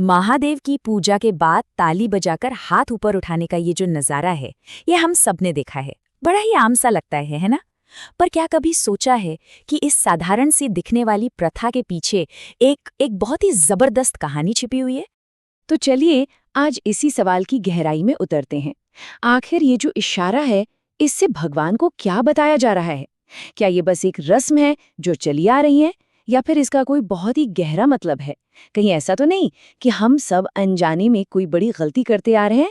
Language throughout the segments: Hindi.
महादेव की पूजा के बाद ताली बजाकर हाथ ऊपर उठाने का ये जो नजारा है, ये हम सबने देखा है। बड़ा ही आम सा लगता है ना? पर क्या कभी सोचा है कि इस साधारण सी दिखने वाली प्रथा के पीछे एक बहुत ही जबरदस्त कहानी छिपी हुई है? तो चलिए आज इसी सवाल की गहराई में उतरते हैं। आखिर ये जो इशारा है, इससे भगवान को क्या बताया जा रहा है? क्या ये बस एक रस्म है जो चली आ रही है, या फिर इसका कोई बहुत ही गहरा मतलब है? कहीं ऐसा तो नहीं कि हम सब अनजाने में कोई बड़ी गलती करते आ रहे हैं?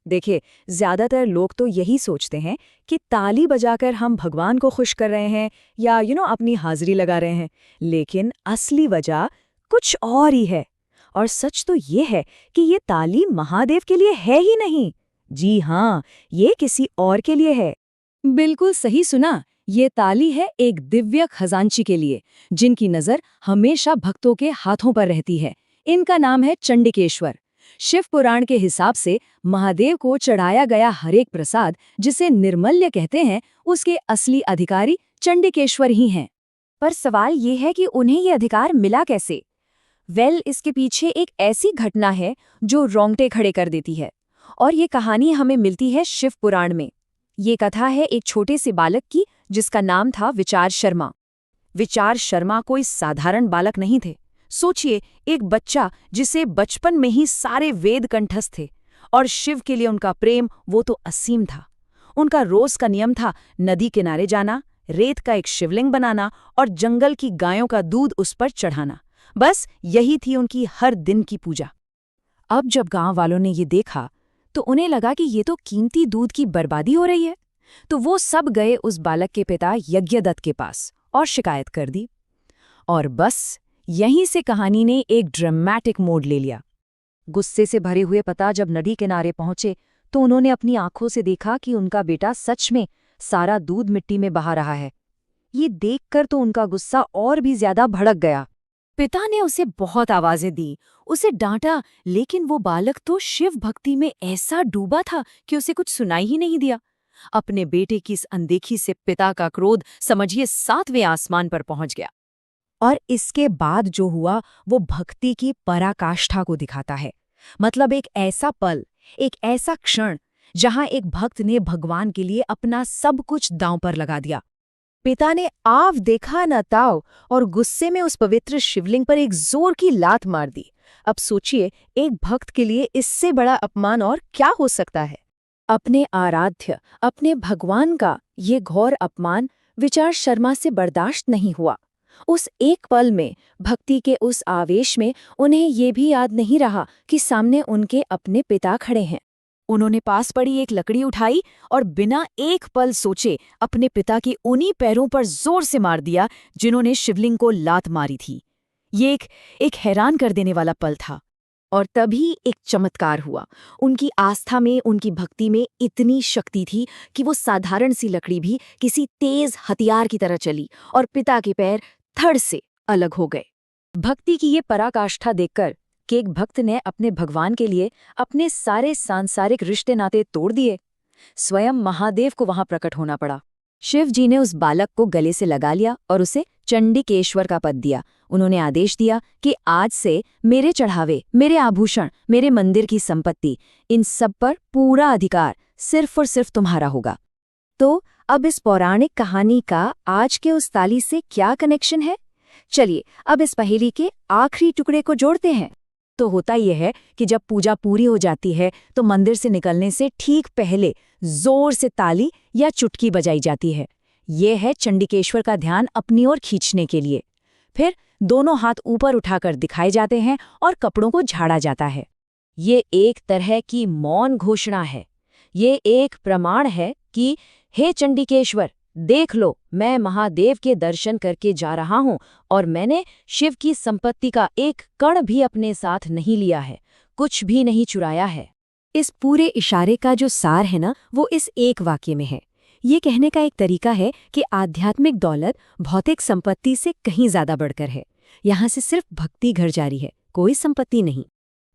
देखिए, ज्यादातर लोग तो यही सोचते हैं कि ताली बजाकर हम भगवान को खुश कर रहे हैं या अपनी हाजिरी लगा रहे हैं। लेकिन असली वजह कुछ और ही है। और सच तो ये है कि ये ताली महादेव के लिए है ही नहीं। जी हाँ, ये किसी और के लिए है। बिल्कुल सही सुना। ये ताली है एक दिव्य खजांची के लिए, जिनकी नजर हमेशा भक्तों के हाथों पर रहती है। इनका नाम है चंडिकेश्वर। शिव पुराण के हिसाब से महादेव को चढ़ाया गया हर एक प्रसाद, जिसे निर्मल्य कहते हैं, उसके असली अधिकारी चंडिकेश्वर ही हैं। पर सवाल ये है कि उन्हें ये अधिकार मिला कैसे? इसके पीछे एक ऐसी घटना है जो रोंगटे खड़े कर देती है। और ये कहानी हमें मिलती है शिव पुराण में। ये कथा है एक छोटे से बालक की, जिसका नाम था विचार शर्मा। विचार शर्मा कोई साधारण बालक नहीं थे। सोचिए, एक बच्चा जिसे बचपन में ही सारे वेद कंठस्थ थे, और शिव के लिए उनका प्रेम वो तो असीम था। उनका रोज का नियम था नदी किनारे जाना, रेत का एक शिवलिंग बनाना और जंगल की गायों का दूध उस पर चढ़ाना। बस यही थी उनकी हर दिन की पूजा। अब जब गांव वालों ने ये देखा तो उन्हें लगा कि ये तो कीमती दूध की बर्बादी हो रही है। तो वो सब गए उस बालक के पिता यज्ञदत्त के पास और शिकायत कर दी। और बस यहीं से कहानी ने एक ड्रामेटिक मोड़ ले लिया। गुस्से से भरे हुए पिता जब नदी किनारे पहुंचे तो उन्होंने अपनी आंखों से देखा कि उनका बेटा सच में सारा दूध मिट्टी में बहा रहा है। ये देखकर तो उनका गुस्सा और भी ज्यादा भड़क गया। पिता ने उसे बहुत आवाजें दी, उसे डांटा, लेकिन वो बालक तो शिव भक्ति में ऐसा डूबा था कि उसे कुछ सुनाई ही नहीं दिया। अपने बेटे की इस अनदेखी से पिता का क्रोध समझिए 7वें आसमान पर पहुंच गया। और इसके बाद जो हुआ वो भक्ति की पराकाष्ठा को दिखाता है। मतलब एक ऐसा पल, एक ऐसा क्षण जहां एक भक्त ने भगवान के लिए अपना सब कुछ दांव पर लगा दिया। पिता ने आव देखा न ताव और गुस्से में उस पवित्र शिवलिंग पर एक जोर की लात मार दी। अब सोचिए, एक भक्त के लिए इससे बड़ा अपमान और क्या हो सकता है? अपने आराध्य, अपने भगवान का ये घोर अपमान विचार शर्मा से बर्दाश्त नहीं हुआ। उस एक पल में, भक्ति के उस आवेश में, उन्हें ये भी याद नहीं रहा कि सामने उनके अपने पिता खड़े हैं। उन्होंने पास पड़ी एक लकड़ी उठाई और बिना एक पल सोचे अपने पिता के उन्हीं पैरों पर जोर से मार दिया जिन्होंने शिवलिंग को लात मारी थी। ये एक हैरान कर देने वाला पल था। और तभी एक चमत्कार हुआ। उनकी आस्था में, उनकी भक्ति में इतनी शक्ति थी कि वो साधारण सी लकड़ी भी किसी तेज हथियार की तरह चली और पिता के पैर धड़ से अलग हो गए। भक्ति की ये पराकाष्ठा देखकर कि एक भक्त ने अपने भगवान के लिए अपने सारे सांसारिक रिश्ते नाते तोड़ दिए, स्वयं महादेव को वहां प्रकट होना पड़ा। शिव जी ने उस बालक को गले से लगा लिया और उसे चंडिकेश्वर का पद दिया। उन्होंने आदेश दिया कि आज से मेरे चढ़ावे, मेरे आभूषण, मेरे मंदिर की संपत्ति, इन सब पर पूरा अधिकार सिर्फ और सिर्फ तुम्हारा होगा। तो अब इस पौराणिक कहानी का आज के उस ताली से क्या कनेक्शन है? चलिए अब इस पहेली के आखिरी टुकड़े को जोड़ते हैं। तो होता यह है कि जब पूजा पूरी हो जाती है तो मंदिर से निकलने से ठीक पहले जोर से ताली या चुटकी बजाई जाती है। ये है चंडिकेश्वर का ध्यान अपनी ओर खींचने के लिए। फिर दोनों हाथ ऊपर उठाकर दिखाए जाते हैं और कपड़ों को झाड़ा जाता है। ये एक तरह की मौन घोषणा है। ये एक प्रमाण है कि हे चंडिकेश्वर, देख लो, मैं महादेव के दर्शन करके जा रहा हूँ और मैंने शिव की संपत्ति का एक कण भी अपने साथ नहीं लिया है, कुछ भी नहीं चुराया है। इस पूरे इशारे का जो सार है ना, वो इस एक वाक्य में है। ये कहने का एक तरीका है कि आध्यात्मिक दौलत भौतिक संपत्ति से कहीं ज्यादा बढ़कर है। यहाँ से सिर्फ भक्ति घर जारी है, कोई संपत्ति नहीं।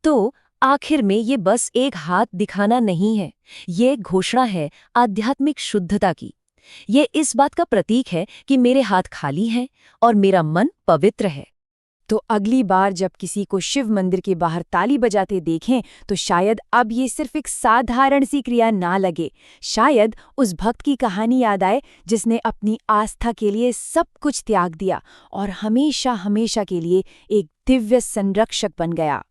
तो आखिर में ये बस एक हाथ दिखाना नहीं है, ये एक घोषणा है आध्यात्मिक शुद्धता की। ये इस बात का प्रतीक है कि मेरे हाथ खाली हैं और मेरा मन पवित्र है। तो अगली बार जब किसी को शिव मंदिर के बाहर ताली बजाते देखें तो शायद अब ये सिर्फ एक साधारण सी क्रिया ना लगे, शायद उस भक्त की कहानी याद आए जिसने अपनी आस्था के लिए सब कुछ त्याग दिया और हमेशा हमेशा के लिए एक दिव्य संरक्षक बन गया।